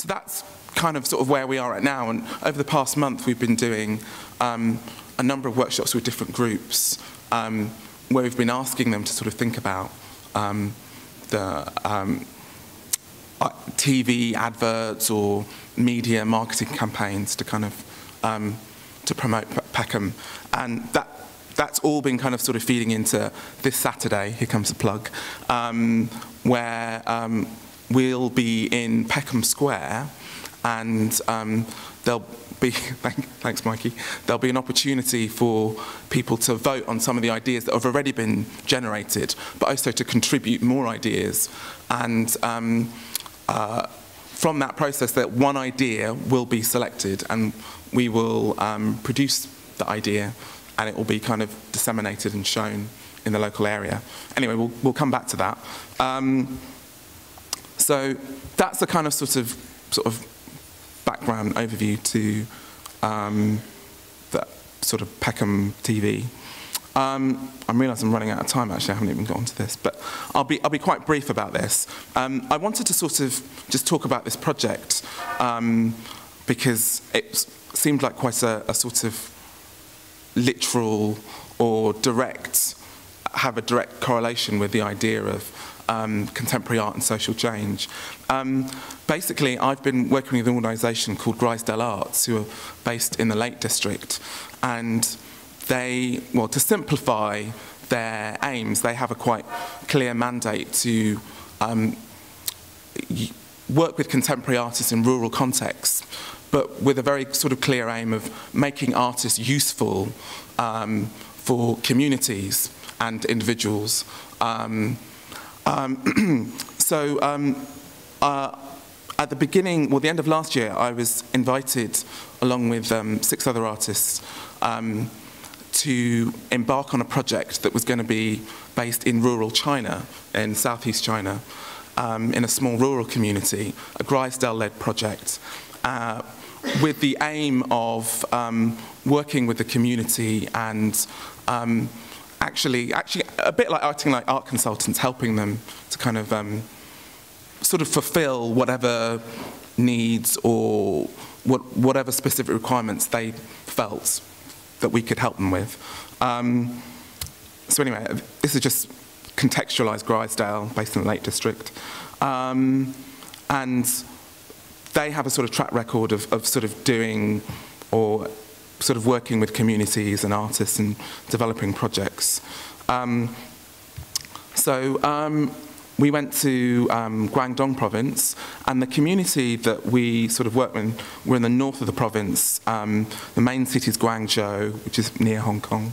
so that's kind of sort of where we are right now. And over the past month, we've been doing a number of workshops with different groups where we've been asking them to sort of think about the TV adverts or media marketing campaigns to kind of to promote Peckham, and that's all been kind of sort of feeding into this Saturday. Here comes the plug, where we'll be in Peckham Square, and there'll be thanks, Mikey. There'll be an opportunity for people to vote on some of the ideas that have already been generated, but also to contribute more ideas. And from that process, that one idea will be selected, and we will produce the idea, and it will be kind of disseminated and shown in the local area. Anyway, we'll come back to that. So that's the kind of sort of background overview to the sort of PeckhamTV. I realise I'm running out of time. Actually, I haven't even got onto this, but I'll be quite brief about this. I wanted to sort of just talk about this project because it seemed like quite a sort of literal or have a direct correlation with the idea of contemporary art and social change. Basically, I've been working with an organisation called Grisdale Arts, who are based in the Lake District, and they, well, to simplify their aims, they have a quite clear mandate to work with contemporary artists in rural contexts, but with a very sort of clear aim of making artists useful for communities and individuals. At the beginning, well, the end of last year, I was invited, along with 6 other artists, to embark on a project that was going to be based in rural China, in southeast China, in a small rural community, a Grisdale-led project, with the aim of working with the community and actually a bit like acting like art consultants, helping them to kind of sort of fulfill whatever needs or whatever specific requirements they felt that we could help them with. So anyway, this is just contextualised Grisdale, based in the Lake District. And they have a sort of track record of sort of doing or sort of working with communities and artists and developing projects. We went to Guangdong province, and the community that we sort of work with, we're in the north of the province. The main city is Guangzhou, which is near Hong Kong.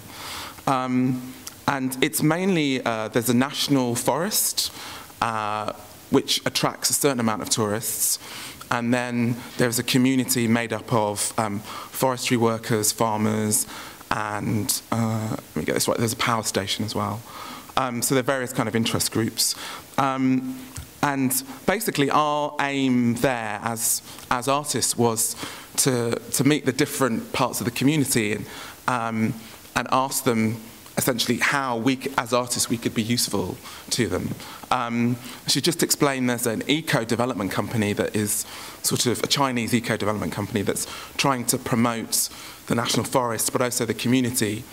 And it's mainly, there's a national forest, which attracts a certain amount of tourists. And then there's a community made up of forestry workers, farmers, and, let me get this right, there's a power station as well. So there are various kind of interest groups. And basically our aim there as artists was to meet the different parts of the community and ask them essentially how we, as artists, we could be useful to them. I should just explain there's an eco-development company that is sort of a Chinese eco-development company that's trying to promote the national forest, but also the community.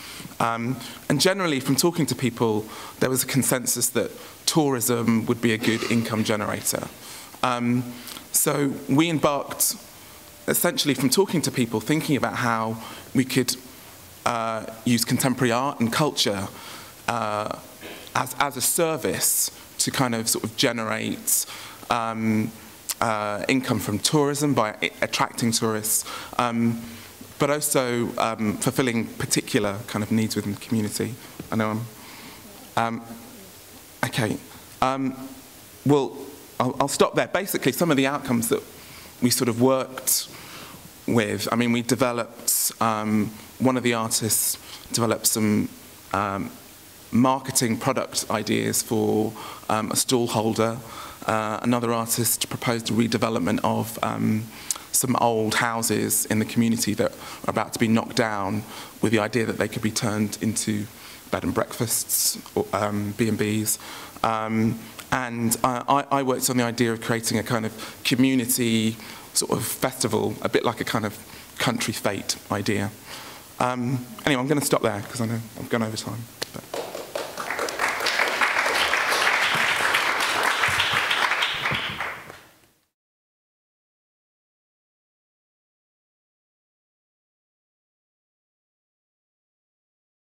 And generally, from talking to people, there was a consensus that tourism would be a good income generator. So we embarked, essentially, from talking to people, thinking about how we could use contemporary art and culture as a service to kind of sort of generate income from tourism by attracting tourists, but also fulfilling particular kind of needs within the community. I know okay. Well, I'll stop there. Basically, some of the outcomes that we sort of worked with, I mean, we developed, one of the artists developed some marketing product ideas for a stall holder. Another artist proposed a redevelopment of some old houses in the community that are about to be knocked down, with the idea that they could be turned into bed and breakfasts or B&Bs. And I worked on the idea of creating a kind of community sort of festival, a bit like a kind of country fete idea. Anyway, I'm going to stop there because I know I've gone over time.